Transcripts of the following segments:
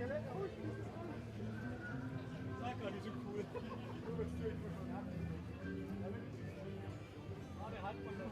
Sag gar nicht so cool. Du bist schon ab. Aber halt mal noch.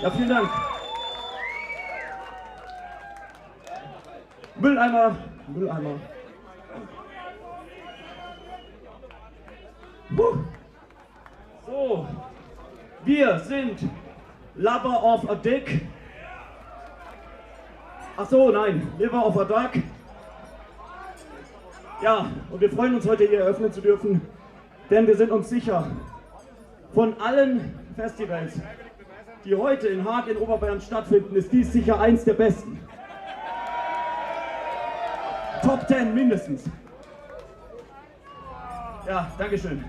Ja, vielen Dank. Mülleimer. So, wir sind Lover of a Dick. Ach so, nein, Liver of a Duck. Ja, und wir freuen uns heute hier eröffnen zu dürfen, denn wir sind uns sicher, von allen Festivals, die heute in Haag in Oberbayern stattfinden, ist dies sicher eins der besten. Top 10 mindestens. Ja, Dankeschön.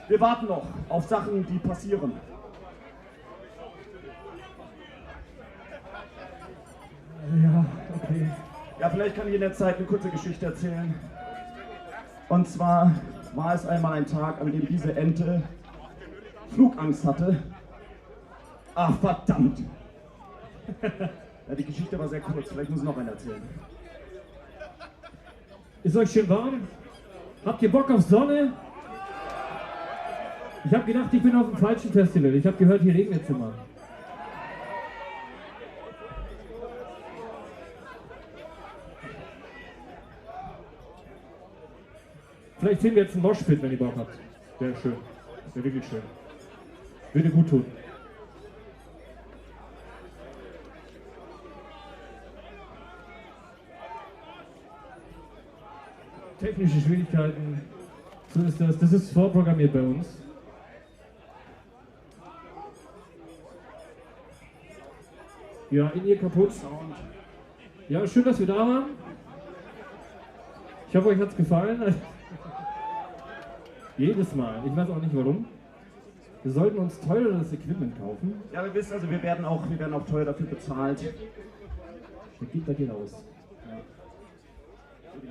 Wir warten noch auf Sachen, die passieren. Ja, okay. Ja, vielleicht kann ich in der Zeit eine kurze Geschichte erzählen. Und zwar war es einmal ein Tag, an dem diese Ente Flugangst hatte. Ah, verdammt! Ja, die Geschichte war sehr kurz, vielleicht muss ich noch einen erzählen. Ist euch schön warm? Habt ihr Bock auf Sonne? Ich habe gedacht, ich bin auf dem falschen Festival. Ich habe gehört, hier regnet es immer. Vielleicht sehen wir jetzt einen Moshpit, wenn ihr Bock habt. Wäre schön. Wäre wirklich schön. Würde gut tun. Technische Schwierigkeiten. So ist das. Das ist vorprogrammiert bei uns. Ja, in ihr kaputt. Ja, schön, dass wir da waren. Ich hoffe, euch hat es gefallen. Jedes Mal. Ich weiß auch nicht warum. Wir sollten uns teureres Equipment kaufen. Ja, wir wissen, also wir werden auch teuer dafür bezahlt. Das geht bei dir raus. Ja.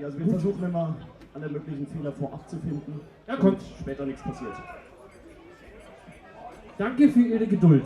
Also wir versuchen immer, alle möglichen Fehler vorab zu finden. Ja, kommt. Später nichts passiert. Danke für Ihre Geduld.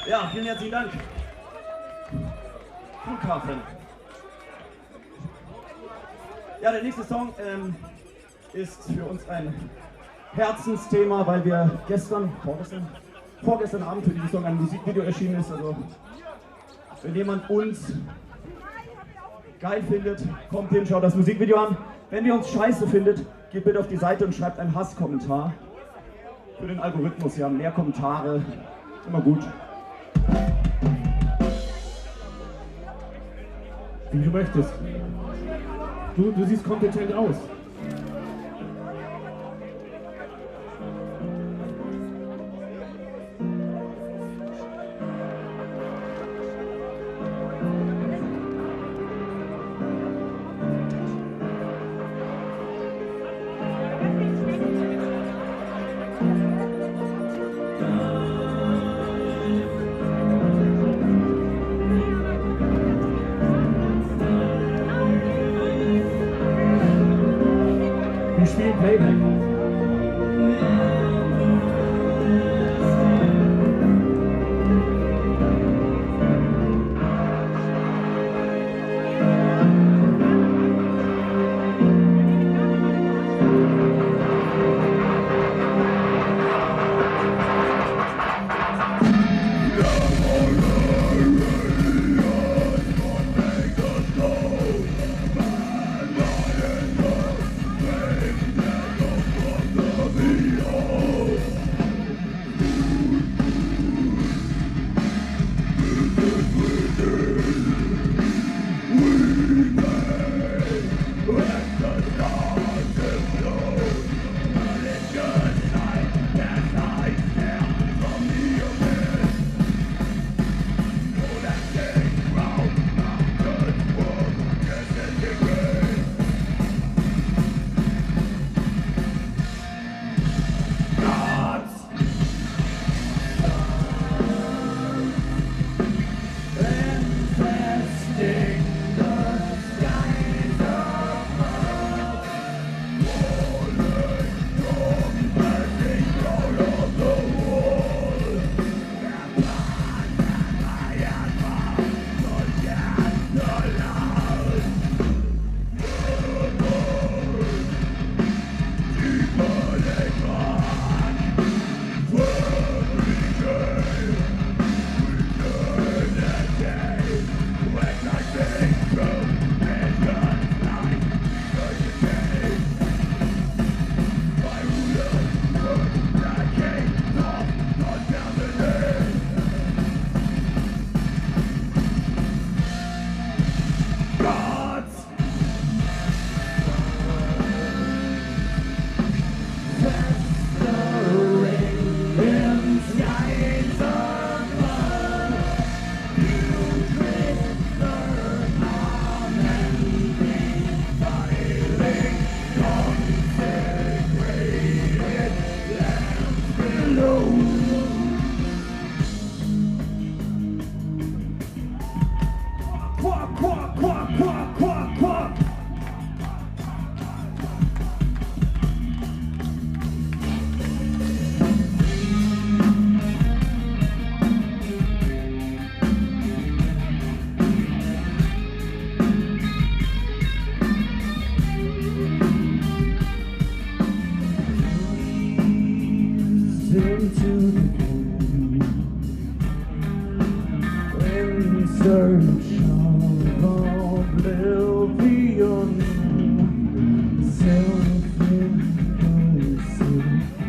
Ja, vielen herzlichen Dank. Flughafen. Ja, der nächste Song ist für uns ein Herzensthema, weil wir vorgestern Abend für diesen Song ein Musikvideo erschienen ist. Also, wenn jemand uns geil findet, kommt hin, schaut das Musikvideo an. Wenn ihr uns scheiße findet, geht bitte auf die Seite und schreibt einen Hasskommentar. Für den Algorithmus, wir haben mehr Kommentare, immer gut. Wie du möchtest. Du siehst kompetent aus. search of oblivion, self-inclusive,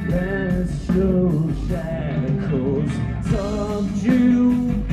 celestial shackles, subjugation,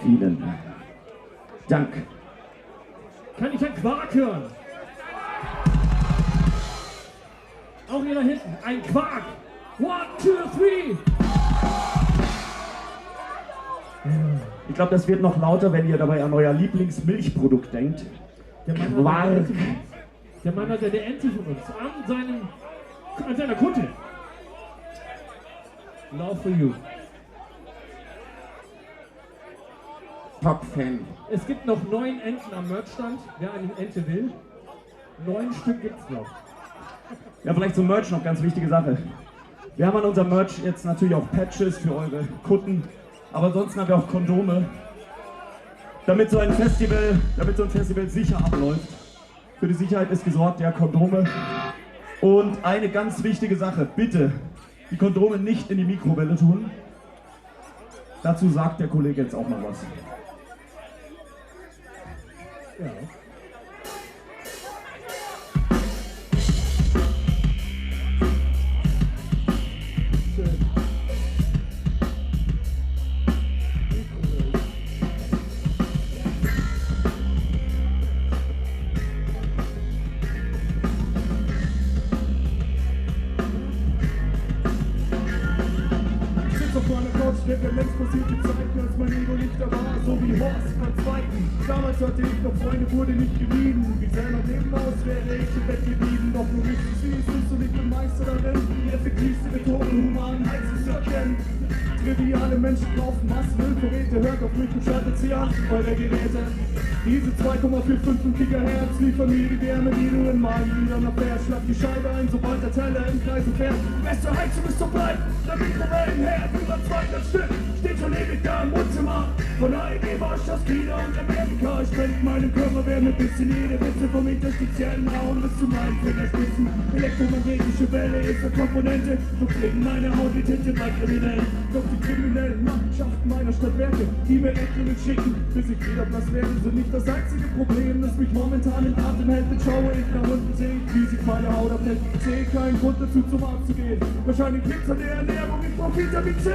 Vielen Dank. Kann ich ein Quark hören? Auch hier da hinten, ein Quark. 1, 2, 3. Ich glaube, das wird noch lauter, wenn ihr dabei an euer Lieblingsmilchprodukt denkt. Der Mann hat eine Ente von uns an seiner Kutte. Love for you. Top-Fan. Es gibt noch 9 Enten am Merchstand. Wer eine Ente will, 9 Stück gibt's noch. Ja, vielleicht zum Merch noch ganz wichtige Sache. Wir haben an unserem Merch jetzt natürlich auch Patches für eure Kutten, aber ansonsten haben wir auch Kondome, damit so ein Festival sicher abläuft. Für die Sicherheit ist gesorgt, ja, Kondome. Und eine ganz wichtige Sache, bitte die Kondome nicht in die Mikrowelle tun. Dazu sagt der Kollege jetzt auch mal was. Ja. Der längst passierte Zeiten, als mein Ego nicht da war, so wie Horst beim Zweiten. Damals hatte ich noch Freunde, wurde nicht gemieden. Wie sähe mein Leben aus, wäre ich im Bett geblieben. Doch nur richtig süß ist und ich bin Meister darin, die effektivste Methode, Humanheit zu erkennen. Triviale Menschen kaufen Massenmüllvorräte, hört auf mich und schaltet sie an, eure Geräte. Diese 2,45 GHz liefern mir die Wärme, die du in meinen Gliedern erfährst. Schlag die Scheibe ein, sobald der Teller im Kreise fährt. Beste Heizung ist so bleibt, der Mikrowellenherd über 200 Stück steht schon ewig da im Wohnzimmer. Von AEG, Warschau, China und Amerika. Ich spende meinem Körper Wärme bis in jede Witze vom interstitiellen Raum bis zu meinen Fingerspitzen. Elektromagnetische Welle ist eine Komponente, so klingen meine Haut wie Tinte bei Kriminellen. Doch die kriminellen Machenschaften meiner Stadtwerke, die mir Rechnungen schicken, bis ich wieder blass werde, sind nicht das einzige Problem, das mich momentan in Atem hält. Mit schaue ich nach unten, sehe ich, wie sich meine Haut abhält. Sehe keinen Grund dazu, zum Arzt zu gehen. Wahrscheinlich liegt's an der Ernährung, ich brauch Vitamin C.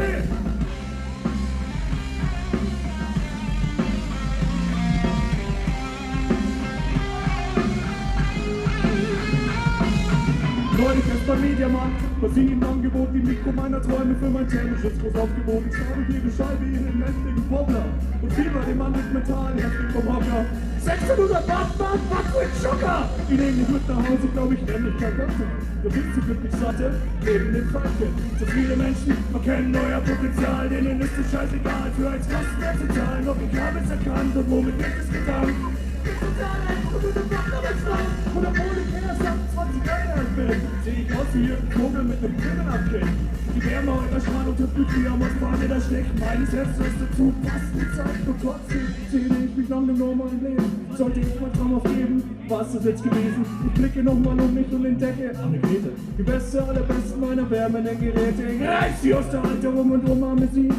Neulich erst beim Mediamarkt, was sie im Angebot, die Mikro meiner Träume für mein Thermosschutz groß aufgeboten. Ich habe jede Scheibe in den mächtigen Popler und Fieber dem Mann mit Metall, heftig vom Hocker. 600 Watt, mit Schocker! Die nehmen mich mit nach Hause, glaub ich, nenn mich Karotte. Du bist zu glücklich satte, neben den Fakten. So viele Menschen erkennen euer Potenzial, denen ist es scheißegal, für eins Kosten zu zahlen. Doch ich habe es erkannt und womit wird es getan? Total einfach und du machst aber Spaß. Und obwohl ich erst ab 20 Jahre alt bin, seh ich aus wie ein Vogel mit nem Brillenabkind. Die Wärme eurer Strahl unterdrückt wie am Osman in der Schlecht. Meines Herzens dazu passt die Zeit und trotzdem sehne ich mich nach einem normalen Leben. Sollte ich mein Traum aufgeben, war es das jetzt gewesen. Ich blicke nochmal um mich und entdecke eine Grete, die beste aller besten meiner wärmenden Geräte. Ich reiß sie aus der Alterung und umarme sie.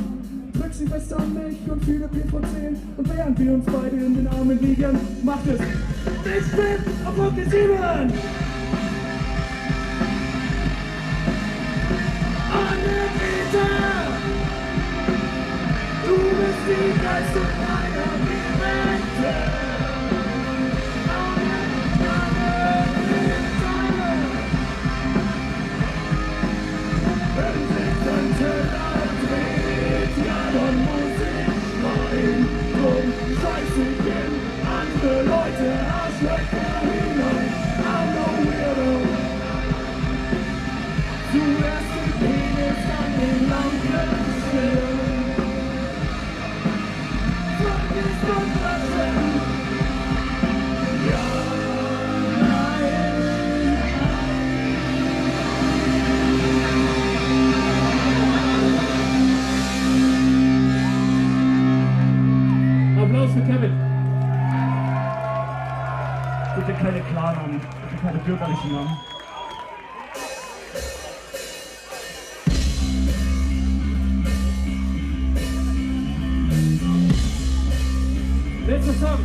Drück sie fest an mich und fühle PV10. Und während wir uns beide in den Armen liegen, macht es nicht mit auf Rocky 7! Anne-Grete! Du bist die geilste meiner Momente! Wenn sich dein Teller dreht, ja dann muss ich schreien. Drum scheiß ich in andere Leute Arschlöcher hinein. I'm no weirdo. Zuerst den Penis, dann den langen Schirm. Vergiss das Waschen. Ja, Applaus für Kevin. Bitte keine Klarnamen, bitte keine bürgerlichen Namen. Letzter Song.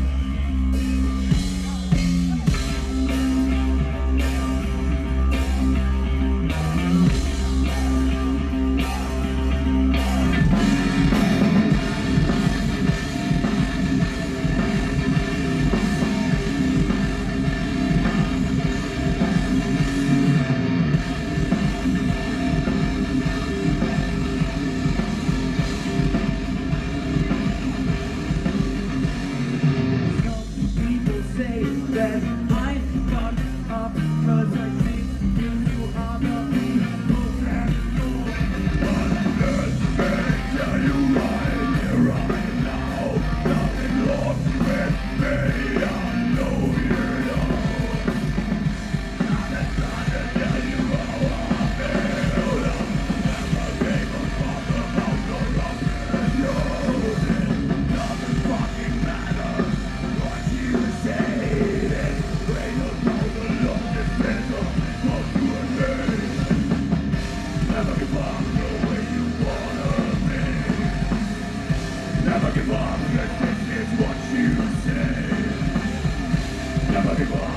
Never give up,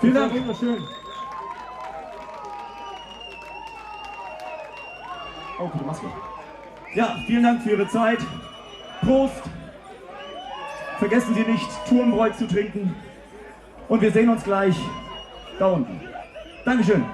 Vielen Dank. Wunderschön. Oh, gute Maske. Ja, vielen Dank für Ihre Zeit. Prost. Vergessen Sie nicht, Turmbräu zu trinken. Und wir sehen uns gleich da unten. Dankeschön.